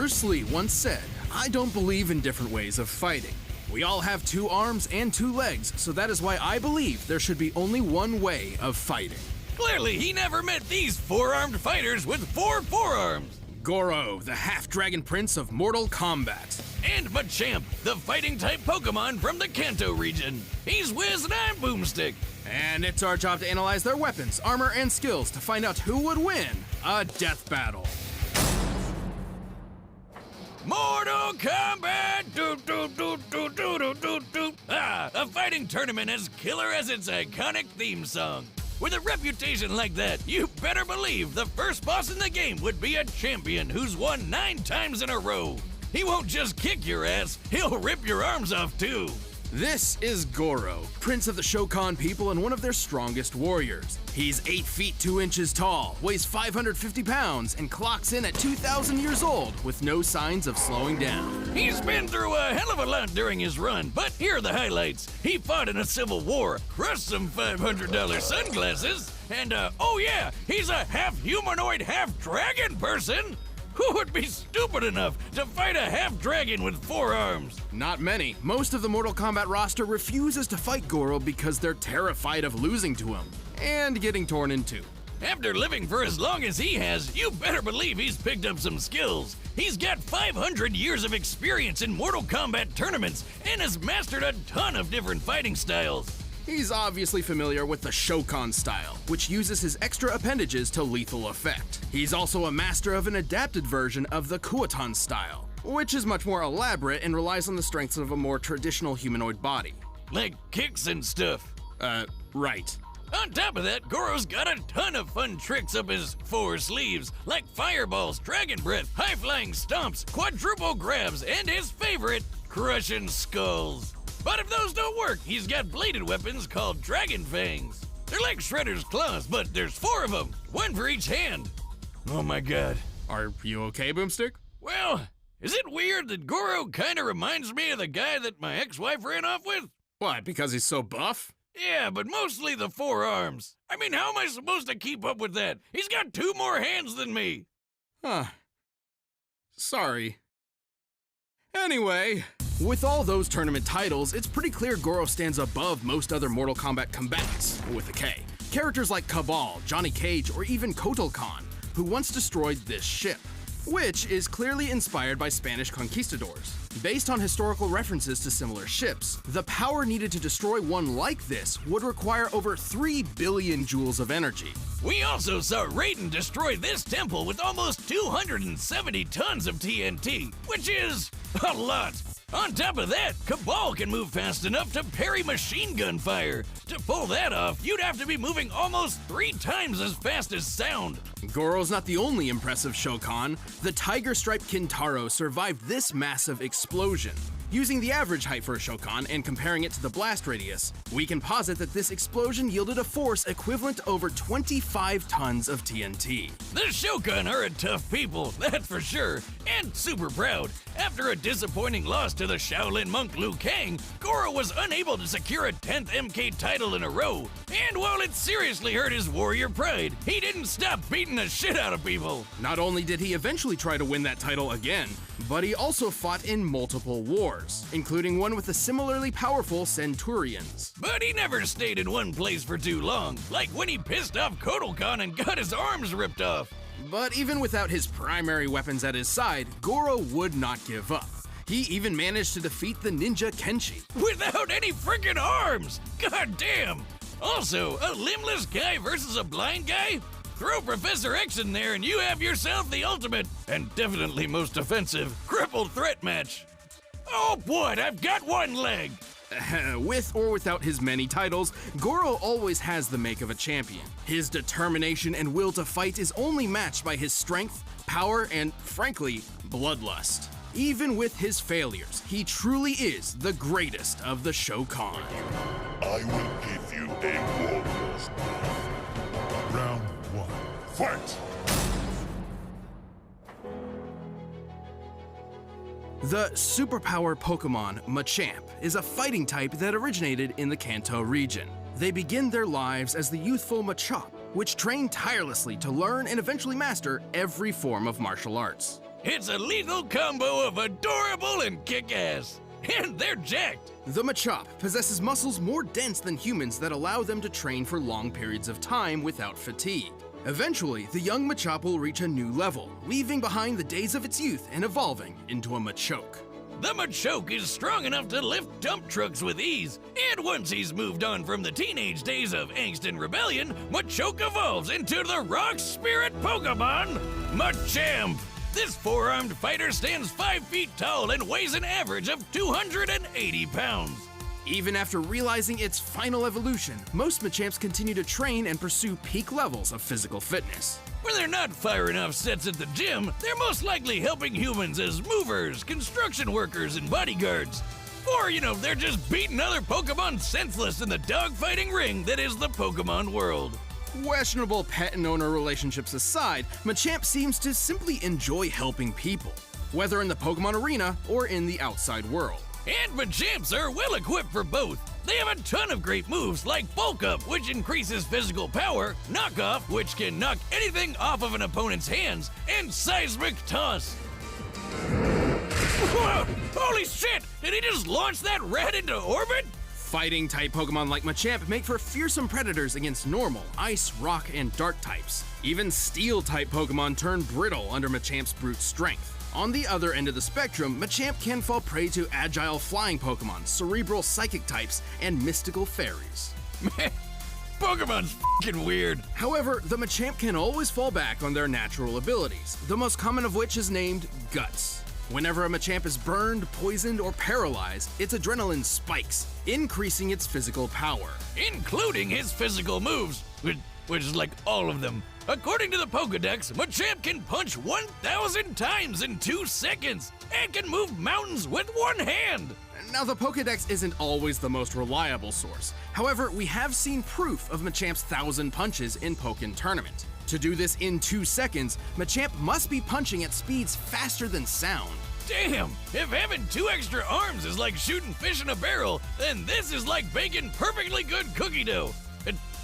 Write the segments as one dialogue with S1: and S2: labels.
S1: Bruce Lee once said, "I don't believe in different ways of fighting. We all have 2 arms and 2 legs, so that is why I believe there should be only one way of fighting."
S2: Clearly, he never met these 4-armed fighters with 4 forearms.
S1: Goro, the half-dragon prince of Mortal Kombat.
S2: And Machamp, the fighting-type Pokemon from the Kanto region. He's Wiz and I'm Boomstick.
S1: And it's our job to analyze their weapons, armor, and skills to find out who would win a death battle.
S2: Mortal Kombat! A fighting tournament as killer as its iconic theme song. With a reputation like that, you better believe the first boss in the game would be a champion who's won 9 times in a row. He won't just kick your ass, he'll rip your arms off too.
S1: This is Goro, prince of the Shokan people and one of their strongest warriors. He's 8 feet 2 inches tall, weighs 550 pounds, and clocks in at 2,000 years old with no signs of slowing down.
S2: He's been through a hell of a lot during his run, but here are the highlights. He fought in a civil war, crushed some $500 sunglasses, and oh yeah, he's a half-humanoid, half-dragon person! Who would be stupid enough to fight a half-dragon with 4 arms?
S1: Not many. Most of the Mortal Kombat roster refuses to fight Goro because they're terrified of losing to him and getting torn in two.
S2: After living for as long as he has, you better believe he's picked up some skills. He's got 500 years of experience in Mortal Kombat tournaments and has mastered a ton of different fighting styles.
S1: He's obviously familiar with the Shokan style, which uses his extra appendages to lethal effect. He's also a master of an adapted version of the Kuotan style, which is much more elaborate and relies on the strengths of a more traditional humanoid body.
S2: Like kicks and stuff.
S1: Right.
S2: On top of that, Goro's got a ton of fun tricks up his 4 sleeves, like fireballs, dragon breath, high-flying stomps, quadruple grabs, and his favorite, crushing skulls. But if those don't work, he's got bladed weapons called dragon fangs. They're like Shredder's claws, but there's 4 of them, 1 for each hand. Oh my god.
S1: Are you okay, Boomstick?
S2: Well, is it weird that Goro kinda reminds me of the guy that my ex-wife ran off with?
S1: What, because he's so buff?
S2: Yeah, but mostly the 4 arms. I mean, how am I supposed to keep up with that? He's got 2 more hands than me.
S1: Huh. Sorry. Anyway, with all those tournament titles, it's pretty clear Goro stands above most other Mortal Kombat combatants, with a K. Characters like Cabal, Johnny Cage, or even Kotal Khan, who once destroyed this ship, which is clearly inspired by Spanish conquistadors. Based on historical references to similar ships, the power needed to destroy one like this would require over 3 billion joules of energy.
S2: We also saw Raiden destroy this temple with almost 270 tons of TNT, which is a lot. On top of that, Cabal can move fast enough to parry machine gun fire. To pull that off, you'd have to be moving almost 3 times as fast as sound.
S1: Goro's not the only impressive Shokan. The tiger-striped Kintaro survived this massive explosion. Using the average height for a Shokan and comparing it to the blast radius, we can posit that this explosion yielded a force equivalent to over 25 tons of TNT.
S2: The Shokan are a tough people, that's for sure, and super proud. After a disappointing loss to the Shaolin monk Liu Kang, Goro was unable to secure a 10th MK title in a row. And while it seriously hurt his warrior pride, he didn't stop beating the shit out of people.
S1: Not only did he eventually try to win that title again, but he also fought in multiple wars, including one with the similarly powerful Centurions.
S2: But he never stayed in one place for too long, like when he pissed off Kotal Khan and got his arms ripped off.
S1: But even without his primary weapons at his side, Goro would not give up. He even managed to defeat the ninja Kenshi.
S2: Without any freaking arms! God damn! Also, a limbless guy versus a blind guy? Throw Professor X in there and you have yourself the ultimate, and definitely most offensive, crippled threat match. Oh what, I've got 1 leg!
S1: With or without his many titles, Goro always has the make of a champion. His determination and will to fight is only matched by his strength, power, and, frankly, bloodlust. Even with his failures, he truly is the greatest of the Shokan.
S3: I will give you a warrior's death. Round 1. Fight!
S1: The superpower Pokemon Machamp is a fighting type that originated in the Kanto region. They begin their lives as the youthful Machamp, which train tirelessly to learn and eventually master every form of martial arts.
S2: It's a lethal combo of adorable and kick-ass. And they're jacked.
S1: The Machamp possesses muscles more dense than humans that allow them to train for long periods of time without fatigue. Eventually, the young Machamp will reach a new level, leaving behind the days of its youth and evolving into a Machoke.
S2: The Machoke is strong enough to lift dump trucks with ease, and once he's moved on from the teenage days of angst and rebellion, Machoke evolves into the rock spirit Pokemon, Machamp. This four-armed fighter stands 5 feet tall and weighs an average of 280 pounds.
S1: Even after realizing its final evolution, most Machamps continue to train and pursue peak levels of physical fitness.
S2: When they're not firing off sets at the gym, they're most likely helping humans as movers, construction workers, and bodyguards. Or, they're just beating other Pokemon senseless in the dogfighting ring that is the Pokemon world.
S1: Questionable pet and owner relationships aside, Machamp seems to simply enjoy helping people, whether in the Pokemon arena or in the outside world.
S2: And Machamps are well equipped for both. They have a ton of great moves like Bulk Up, which increases physical power, Knock Off, which can knock anything off of an opponent's hands, and Seismic Toss. Whoa! Holy shit! Did he just launch that rat into orbit?
S1: Fighting-type Pokemon like Machamp make for fearsome predators against normal, ice, rock, and dark types. Even Steel-type Pokemon turn brittle under Machamp's brute strength. On the other end of the spectrum, Machamp can fall prey to agile flying Pokemon, cerebral psychic types, and mystical fairies.
S2: Man, Pokemon's f***ing weird.
S1: However, the Machamp can always fall back on their natural abilities, the most common of which is named Guts. Whenever a Machamp is burned, poisoned, or paralyzed, its adrenaline spikes, increasing its physical power.
S2: Including his physical moves, which is like all of them. According to the Pokedex, Machamp can punch 1,000 times in 2 seconds and can move mountains with one hand.
S1: Now, the Pokedex isn't always the most reliable source. However, we have seen proof of Machamp's 1,000 punches in Pokken Tournament. To do this in 2 seconds, Machamp must be punching at speeds faster than sound.
S2: Damn, if having 2 extra arms is like shooting fish in a barrel, then this is like baking perfectly good cookie dough.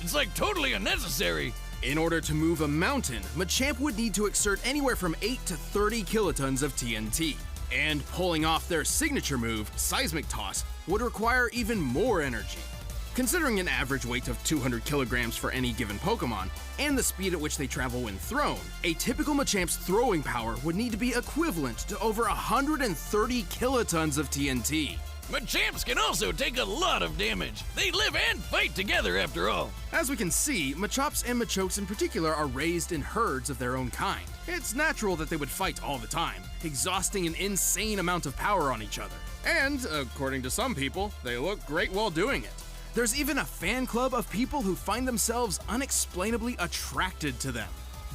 S2: It's like totally unnecessary.
S1: In order to move a mountain, Machamp would need to exert anywhere from 8 to 30 kilotons of TNT. And pulling off their signature move, Seismic Toss, would require even more energy. Considering an average weight of 200 kilograms for any given Pokemon, and the speed at which they travel when thrown, a typical Machamp's throwing power would need to be equivalent to over 130 kilotons of TNT.
S2: Machamps can also take a lot of damage. They live and fight together after all.
S1: As we can see, Machamps and Machokes in particular are raised in herds of their own kind. It's natural that they would fight all the time, exhausting an insane amount of power on each other. And, according to some people, they look great while doing it. There's even a fan club of people who find themselves unexplainably attracted to them.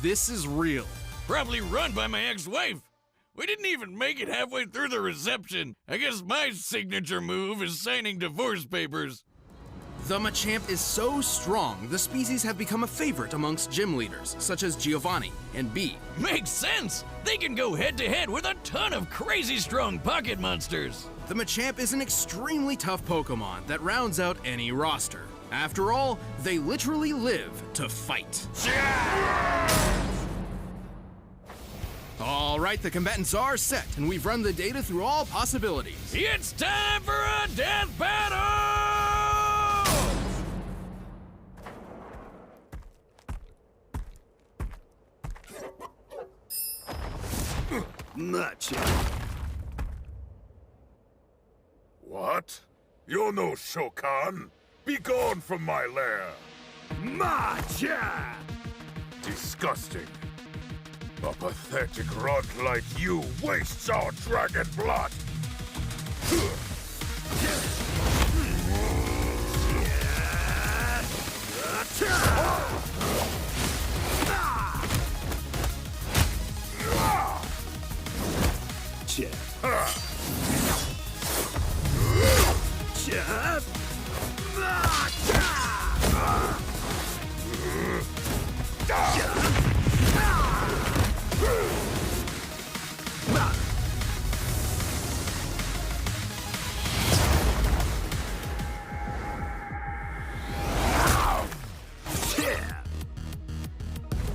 S1: This is real.
S2: Probably run by my ex-wife. We didn't even make it halfway through the reception. I guess my signature move is signing divorce papers.
S1: The Machamp is so strong, the species have become a favorite amongst gym leaders, such as Giovanni and Bee.
S2: Makes sense! They can go head-to-head with a ton of crazy strong pocket monsters.
S1: The Machamp is an extremely tough Pokemon that rounds out any roster. After all, they literally live to fight. All right, the combatants are set, and we've run the data through all possibilities.
S2: It's time for a death battle!
S4: Machamp.
S3: What? You're no Shokan. Be gone from my lair.
S4: Machamp.
S3: Disgusting. A pathetic runt like you wastes our dragon blood.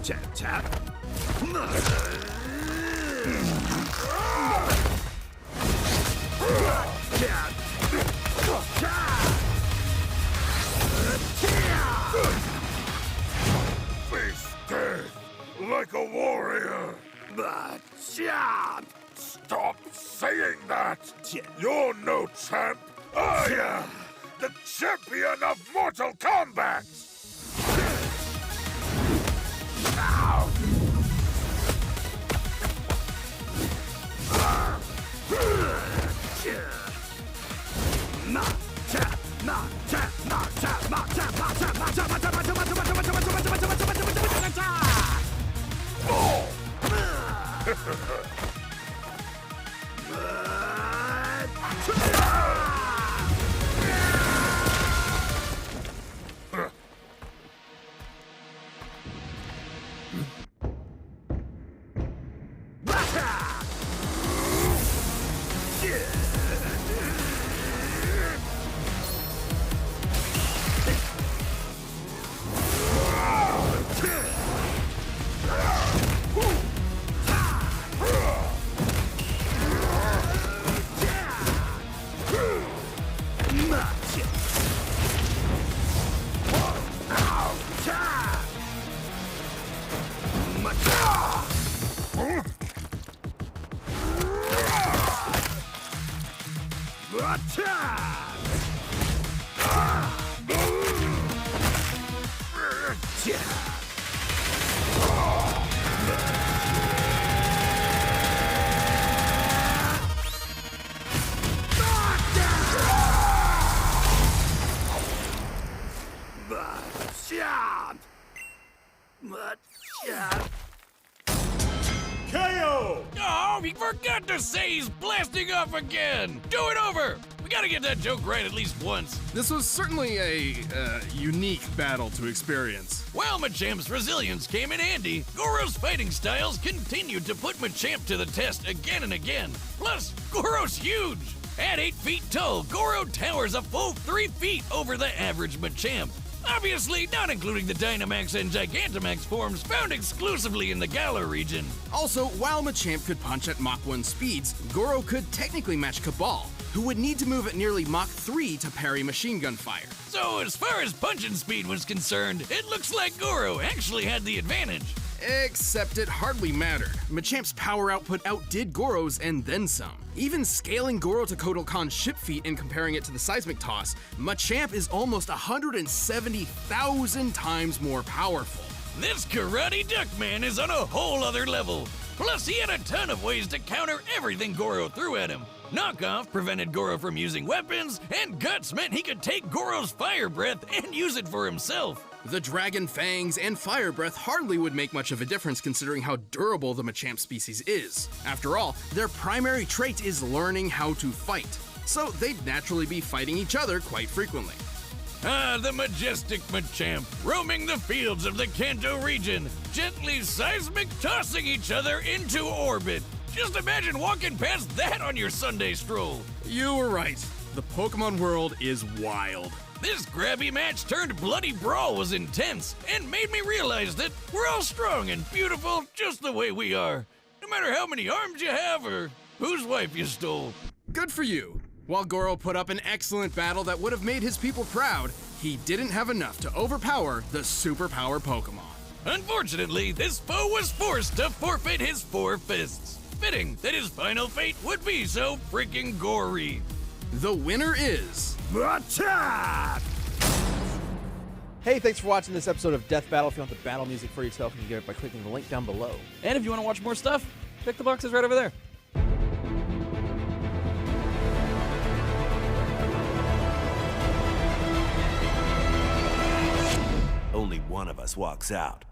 S4: Tap, tap.
S3: Machamp! Stop saying that! You're no champ! I am! The champion of Mortal Kombat! KO!
S2: Oh, he forgot to say he's blasting off again! Do it over! We gotta get that joke right at least once.
S1: This was certainly a unique battle to experience.
S2: While Machamp's resilience came in handy, Goro's fighting styles continued to put Machamp to the test again and again. Plus, Goro's huge! At 8 feet tall, Goro towers a full 3 feet over the average Machamp. Obviously, not including the Dynamax and Gigantamax forms found exclusively in the Galar region.
S1: Also, while Machamp could punch at Mach 1 speeds, Goro could technically match Cabal, who would need to move at nearly Mach 3 to parry machine gun fire.
S2: So as far as punching speed was concerned, it looks like Goro actually had the advantage.
S1: Except it hardly mattered. Machamp's power output outdid Goro's and then some. Even scaling Goro to Kotal Khan's ship feat and comparing it to the seismic toss, Machamp is almost 170,000 times more powerful.
S2: This Karate Duck Man is on a whole other level. Plus, he had a ton of ways to counter everything Goro threw at him. Knockoff prevented Goro from using weapons, and Guts meant he could take Goro's fire breath and use it for himself.
S1: The Dragon Fangs and Fire Breath hardly would make much of a difference considering how durable the Machamp species is. After all, their primary trait is learning how to fight, so they'd naturally be fighting each other quite frequently.
S2: Ah, the majestic Machamp, roaming the fields of the Kanto region, gently seismic tossing each other into orbit. Just imagine walking past that on your Sunday stroll.
S1: You were right. The Pokemon world is wild.
S2: This grabby match turned bloody brawl was intense and made me realize that we're all strong and beautiful just the way we are. No matter how many arms you have or whose wife you stole.
S1: Good for you. While Goro put up an excellent battle that would have made his people proud, he didn't have enough to overpower the superpower Pokemon.
S2: Unfortunately, this foe was forced to forfeit his 4 fists. Fitting that his final fate would be so freaking gory.
S1: The winner is
S3: Machamp!
S4: Hey, thanks for watching this episode of Death Battle. If you want the battle music for yourself, you can get it by clicking the link down below.
S5: And if you want to watch more stuff, check the boxes right over there.
S6: Only one of us walks out.